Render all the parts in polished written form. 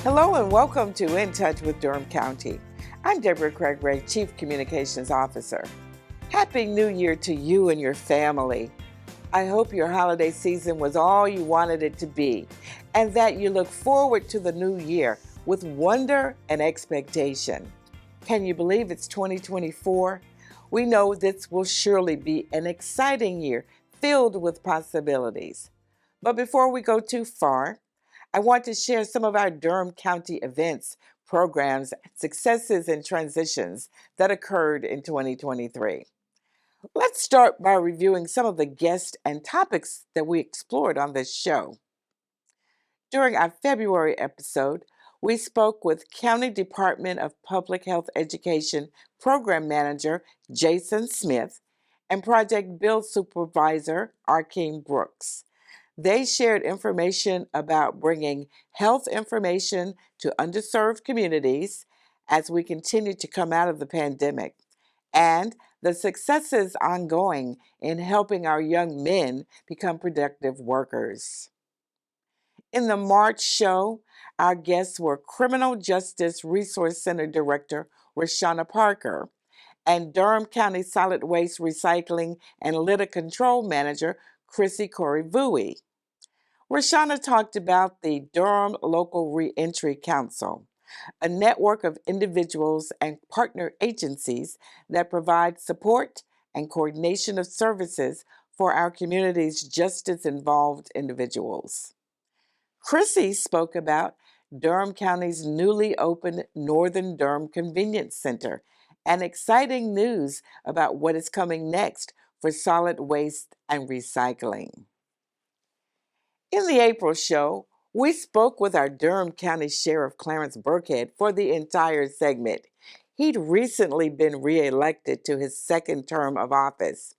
Hello and welcome to In Touch with Durham County. I'm Deborah Craig, Chief Communications Officer. Happy New Year to you and your family. I hope your holiday season was all you wanted it to be and that you look forward to the new year with wonder and expectation. Can you believe it's 2024? We know this will surely be an exciting year filled with possibilities. But before we go too far, I want to share some of our Durham County events, programs, successes, and transitions that occurred in 2023. Let's start by reviewing some of the guests and topics that we explored on this show. During our February episode, we spoke with County Department of Public Health Education Program Manager Jason Smith and Project Build Supervisor Arkeem Brooks. They shared information about bringing health information to underserved communities as we continue to come out of the pandemic, and the successes ongoing in helping our young men become productive workers. In the March show, our guests were Criminal Justice Resource Center Director Rashana Parker and Durham County Solid Waste Recycling and Litter Control Manager Chrissy Corey Vui. Rashana talked about the Durham Local Reentry Council, a network of individuals and partner agencies that provide support and coordination of services for our community's justice-involved individuals. Chrissy spoke about Durham County's newly opened Northern Durham Convenience Center and exciting news about what is coming next for solid waste and recycling. In the April show, we spoke with our Durham County Sheriff Clarence Burkhead for the entire segment. He'd recently been reelected to his second term of office.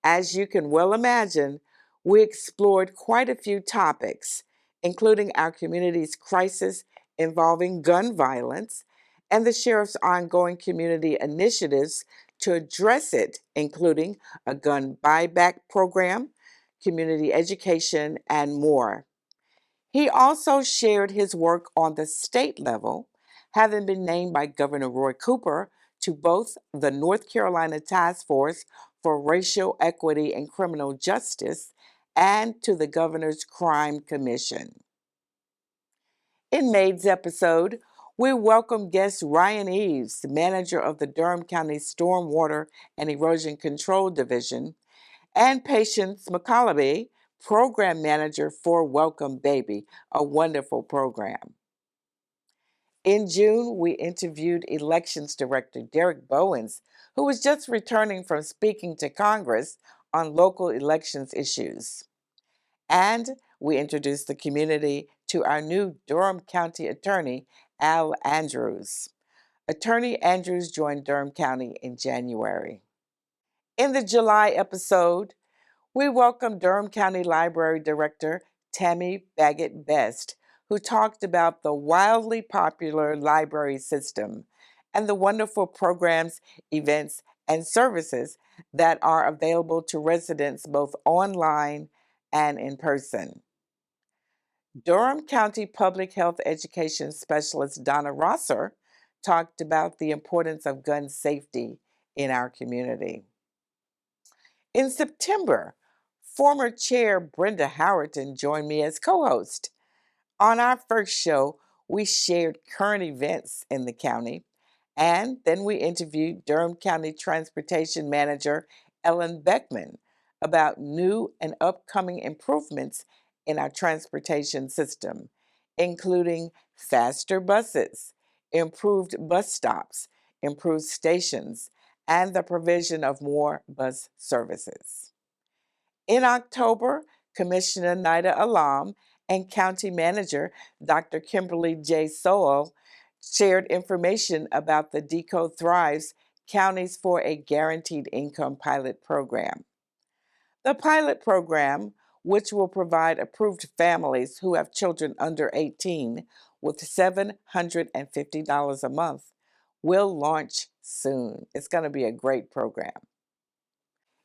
As you can well imagine, we explored quite a few topics, including our community's crisis involving gun violence and the sheriff's ongoing community initiatives to address it, including a gun buyback program, community education, and more. He also shared his work on the state level, having been named by Governor Roy Cooper to both the North Carolina Task Force for Racial Equity and Criminal Justice and to the Governor's Crime Commission. In May's episode, we welcome guest Ryan Eves, manager of the Durham County Stormwater and Erosion Control Division, and Patience McCollaby, program manager for Welcome Baby, a wonderful program. In June, we interviewed Elections Director Derek Bowens, who was just returning from speaking to Congress on local elections issues. And we introduced the community to our new Durham County Attorney, Al Andrews. Attorney Andrews joined Durham County in January. In the July episode, we welcome Durham County Library Director Tammy Baggett Best, who talked about the wildly popular library system and the wonderful programs, events, and services that are available to residents both online and in person. Durham County Public Health Education Specialist Donna Rosser talked about the importance of gun safety in our community. In September, former Chair Brenda Howerton joined me as co-host. On our first show, we shared current events in the county, and then we interviewed Durham County Transportation Manager Ellen Beckman about new and upcoming improvements in our transportation system, including faster buses, improved bus stops, improved stations, and the provision of more bus services. In October, Commissioner Nida Alam and County Manager Dr. Kimberly J. Sowell shared information about the Deco Thrives Counties for a Guaranteed Income pilot program. The pilot program, which will provide approved families who have children under 18 with $750 a month, will launch soon. It's going to be a great program.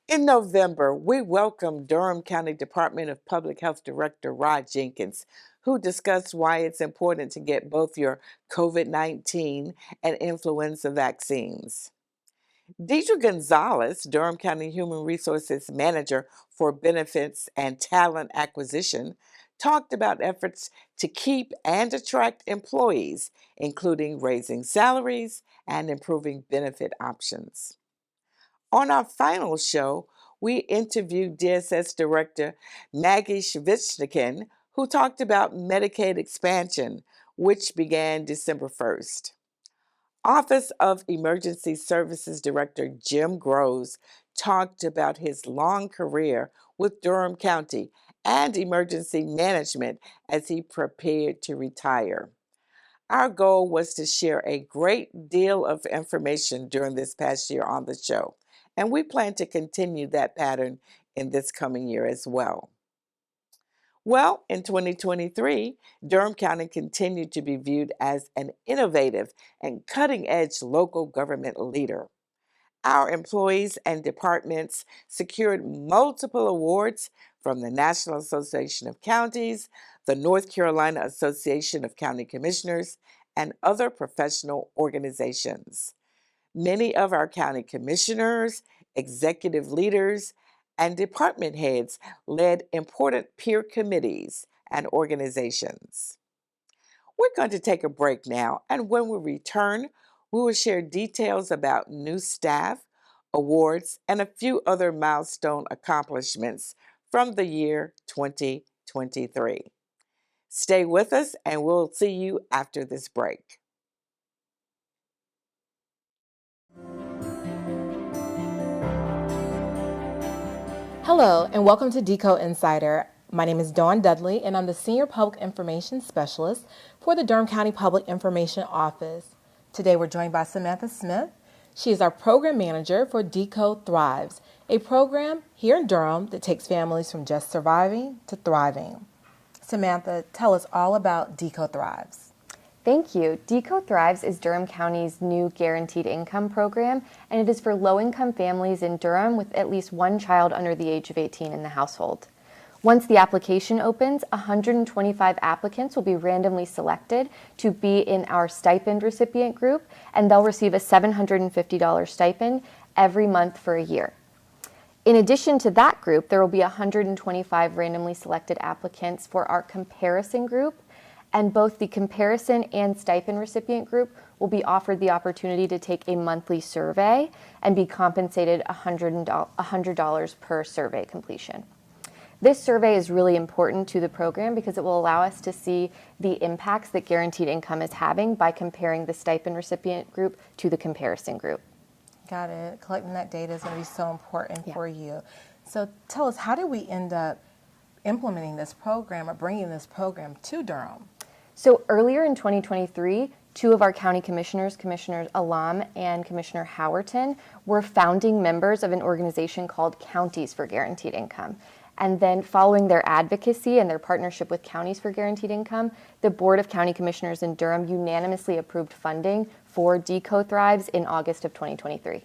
In November, we welcomed Durham County Department of Public Health Director Rod Jenkins, who discussed why it's important to get both your COVID-19 and influenza vaccines. Deidre Gonzalez, Durham County Human Resources Manager for Benefits and Talent Acquisition, talked about efforts to keep and attract employees, including raising salaries and improving benefit options. On our final show, we interviewed DSS Director Maggie Shvitsnikin, who talked about Medicaid expansion, which began December 1st. Office of Emergency Services Director Jim Groves talked about his long career with Durham County and emergency management as he prepared to retire. Our goal was to share a great deal of information during this past year on the show, and we plan to continue that pattern in this coming year as well. Well, in 2023, Durham County continued to be viewed as an innovative and cutting edge local government leader. Our employees and departments secured multiple awards from the National Association of Counties, the North Carolina Association of County Commissioners, and other professional organizations. Many of our county commissioners, executive leaders, and department heads led important peer committees and organizations. We're going to take a break now, and when we return, we will share details about new staff, awards, and a few other milestone accomplishments from the year 2023. Stay with us, and we'll see you after this break. Hello, and welcome to Deco Insider. My name is Dawn Dudley, and I'm the Senior Public Information Specialist for the Durham County Public Information Office. Today we're joined by Samantha Smith. She is our Program Manager for Deco Thrives, a program here in Durham that takes families from just surviving to thriving. Samantha, tell us all about Deco Thrives. Thank you. Deco Thrives is Durham County's new guaranteed income program, and it is for low-income families in Durham with at least one child under the age of 18 in the household. Once the application opens, 125 applicants will be randomly selected to be in our stipend recipient group, and they'll receive a $750 stipend every month for a year. In addition to that group, there will be 125 randomly selected applicants for our comparison group, and both the comparison and stipend recipient group will be offered the opportunity to take a monthly survey and be compensated $100 per survey completion. This survey is really important to the program because it will allow us to see the impacts that guaranteed income is having by comparing the stipend recipient group to the comparison group. Got it. Collecting that data is going to be so important for you. So tell us, how did we end up implementing this program or bringing this program to Durham? So earlier in 2023, two of our county commissioners, Commissioner Alam and Commissioner Howerton, were founding members of an organization called Counties for Guaranteed Income. And then following their advocacy and their partnership with Counties for Guaranteed Income, the Board of County Commissioners in Durham unanimously approved funding for Deco Thrives in August of 2023.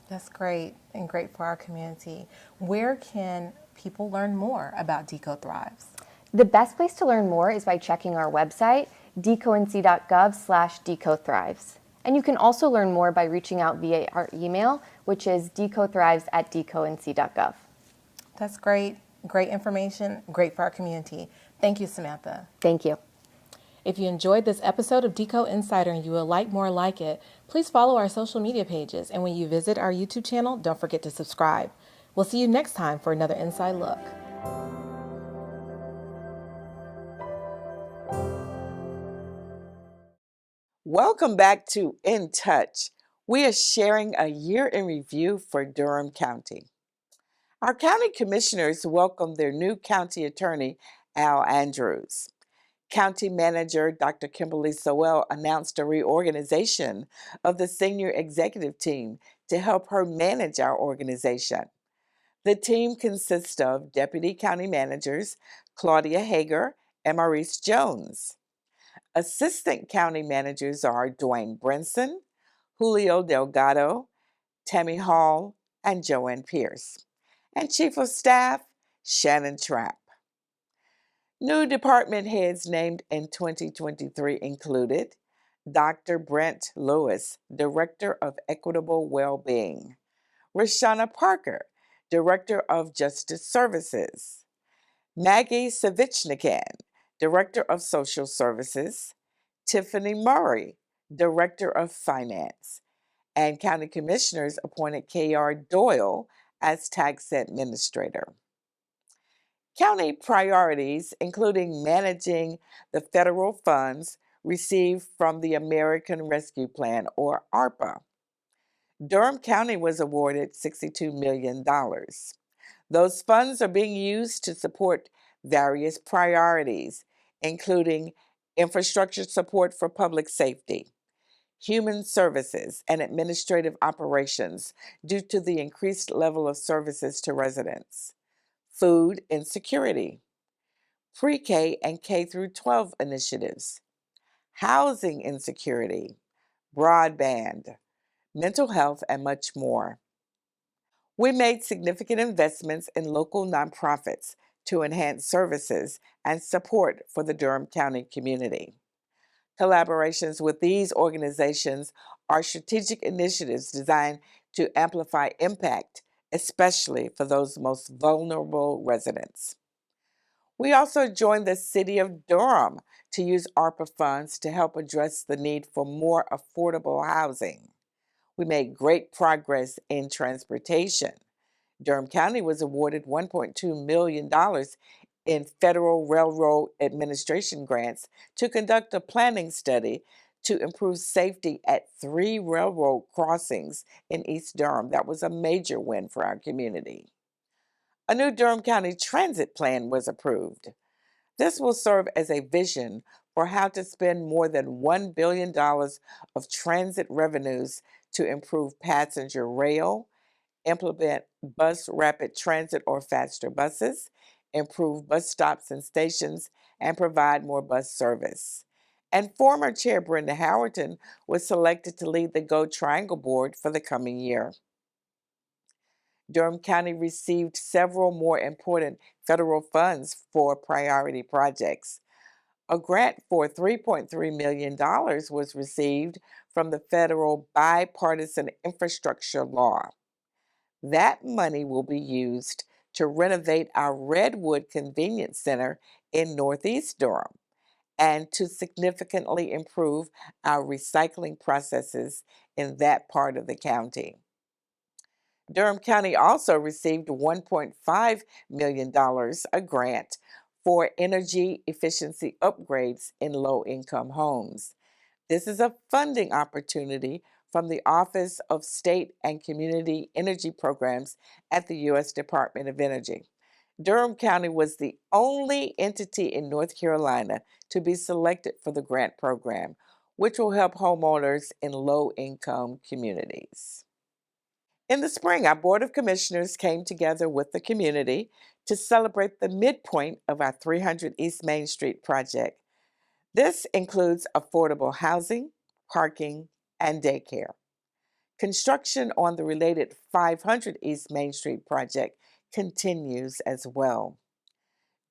That's great, and great for our community. Where can people learn more about Deco Thrives? The best place to learn more is by checking our website, deconc.gov/decothrives. And you can also learn more by reaching out via our email, which is decothrives@deconc.gov. That's great. Great information. Great for our community. Thank you, Samantha. Thank you. If you enjoyed this episode of Deco Insider and you would like more like it, please follow our social media pages. And when you visit our YouTube channel, don't forget to subscribe. We'll see you next time for another Inside Look. Welcome back to In Touch. We are sharing a year in review for Durham County. Our county commissioners welcomed their new county attorney, Al Andrews. County Manager Dr. Kimberly Sowell announced a reorganization of the senior executive team to help her manage our organization. The team consists of Deputy County Managers Claudia Hager and Maurice Jones. Assistant County Managers are Dwayne Brinson, Julio Delgado, Tammy Hall, and Joanne Pierce. and Chief of Staff Shannon Trapp. New department heads named in 2023 included Dr. Brent Lewis, Director of Equitable Wellbeing, Rashana Parker, Director of Justice Services, Maggie Savichnikan, Director of Social Services, Tiffany Murray, Director of Finance, and County Commissioners appointed K.R. Doyle as Tax Administrator. County priorities, including managing the federal funds received from the American Rescue Plan, or ARPA. Durham County was awarded $62 million. Those funds are being used to support various priorities, including infrastructure support for public safety, human services, and administrative operations due to the increased level of services to residents, food insecurity, pre-K and K through 12 initiatives, housing insecurity, broadband, mental health, and much more. We made significant investments in local nonprofits to enhance services and support for the Durham County community. Collaborations with these organizations are strategic initiatives designed to amplify impact, especially for those most vulnerable residents. We also joined the City of Durham to use ARPA funds to help address the need for more affordable housing. We made great progress in transportation. Durham County was awarded $1.2 million in Federal Railroad Administration grants to conduct a planning study to improve safety at 3 railroad crossings in East Durham. That was a major win for our community. A new Durham County transit plan was approved. This will serve as a vision for how to spend more than $1 billion of transit revenues to improve passenger rail, implement bus rapid transit or faster buses, improve bus stops and stations, and provide more bus service. And former Chair Brenda Howerton was selected to lead the Go Triangle Board for the coming year. Durham County received several more important federal funds for priority projects. A grant for $3.3 million was received from the federal bipartisan infrastructure law. That money will be used to renovate our Redwood Convenience Center in Northeast Durham and to significantly improve our recycling processes in that part of the county. Durham County also received $1.5 million, a grant for energy efficiency upgrades in low-income homes. This is a funding opportunity from the Office of State and Community Energy Programs at the U.S. Department of Energy. Durham County was the only entity in North Carolina to be selected for the grant program, which will help homeowners in low-income communities. In the spring, our Board of Commissioners came together with the community to celebrate the midpoint of our 300 East Main Street project. This includes affordable housing, parking, and daycare. Construction on the related 500 East Main Street project continues as well.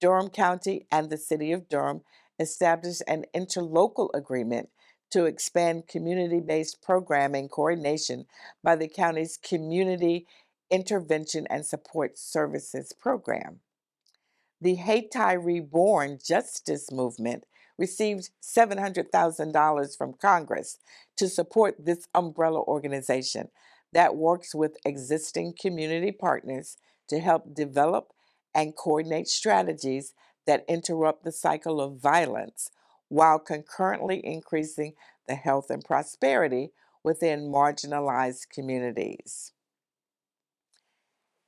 Durham County and the City of Durham established an interlocal agreement to expand community-based programming coordination by the county's Community Intervention and Support Services Program. The Haiti Reborn Justice Movement received $700,000 from Congress to support this umbrella organization that works with existing community partners to help develop and coordinate strategies that interrupt the cycle of violence while concurrently increasing the health and prosperity within marginalized communities.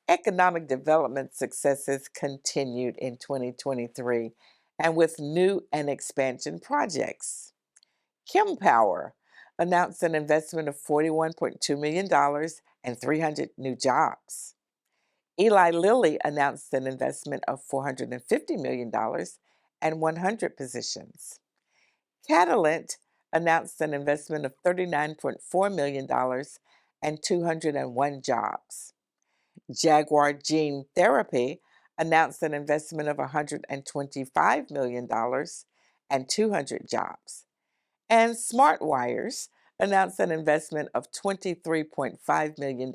Economic development successes continued in 2023 and with new and expansion projects. Kim Power announced an investment of $41.2 million and 300 new jobs. Eli Lilly announced an investment of $450 million and 100 positions. Catalent announced an investment of $39.4 million and 201 jobs. Jaguar Gene Therapy announced an investment of $125 million and 200 jobs. And Smart Wires announced an investment of $23.5 million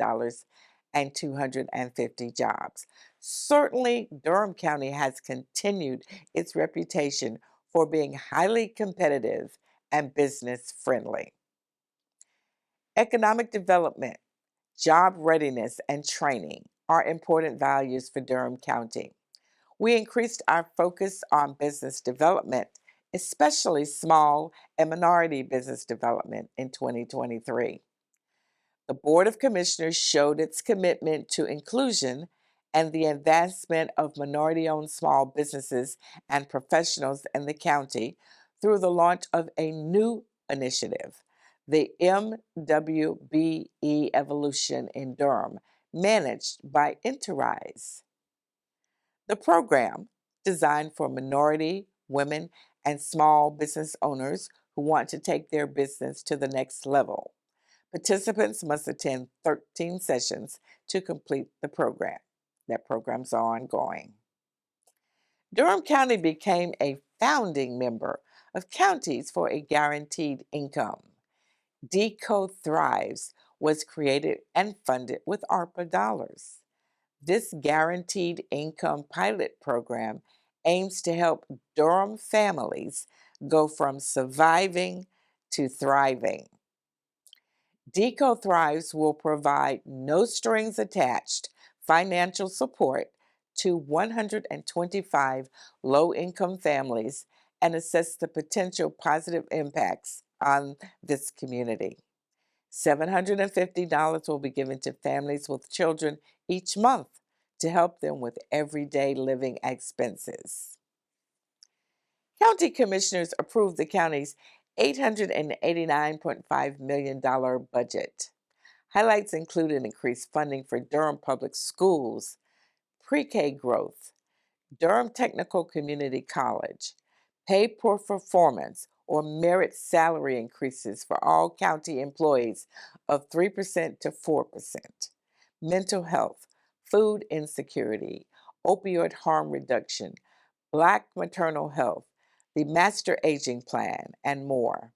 and 250 jobs. Certainly, Durham County has continued its reputation for being highly competitive and business friendly. Economic development, job readiness, and training are important values for Durham County. We increased our focus on business development, especially small and minority business development in 2023. The Board of Commissioners showed its commitment to inclusion and the advancement of minority-owned small businesses and professionals in the county through the launch of a new initiative, the MWBE Evolution in Durham, managed by Enterprise. The program, designed for minority, women, and small business owners who want to take their business to the next level. Participants must attend 13 sessions to complete the program. That program's ongoing. Durham County became a founding member of Counties for a Guaranteed Income. Deco Thrives was created and funded with ARPA dollars. This Guaranteed Income pilot program aims to help Durham families go from surviving to thriving. Deco Thrives will provide no strings attached financial support to 125 low-income families and assess the potential positive impacts on this community. $750 will be given to families with children each month to help them with everyday living expenses. County Commissioners approved the county's $889.5 million budget. Highlights included increased funding for Durham Public Schools, pre-K growth, Durham Technical Community College, pay for performance or merit salary increases for all county employees of 3% to 4%, mental health, food insecurity, opioid harm reduction, Black maternal health, the Master Aging Plan, and more.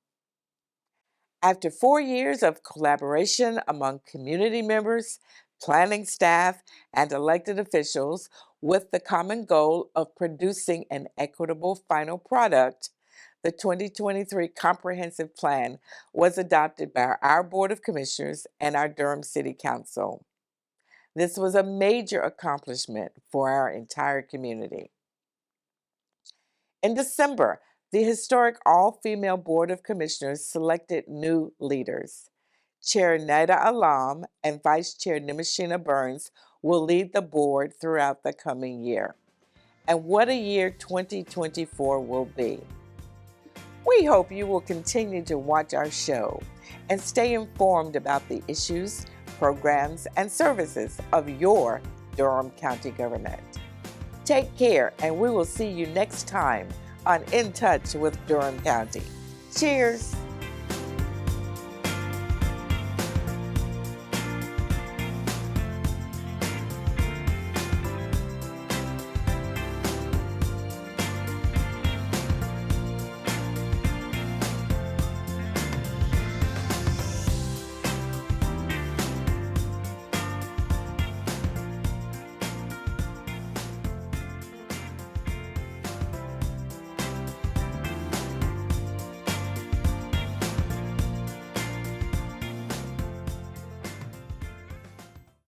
After 4 years of collaboration among community members, planning staff, and elected officials with the common goal of producing an equitable final product, the 2023 Comprehensive Plan was adopted by our Board of Commissioners and our Durham City Council. This was a major accomplishment for our entire community. In December, the historic all-female Board of Commissioners selected new leaders. Chair Nida Alam and Vice Chair Nimashina Burns will lead the board throughout the coming year. And what a year 2024 will be. We hope you will continue to watch our show and stay informed about the issues, programs, and services of your Durham County government. Take care, and we will see you next time on In Touch with Durham County. Cheers!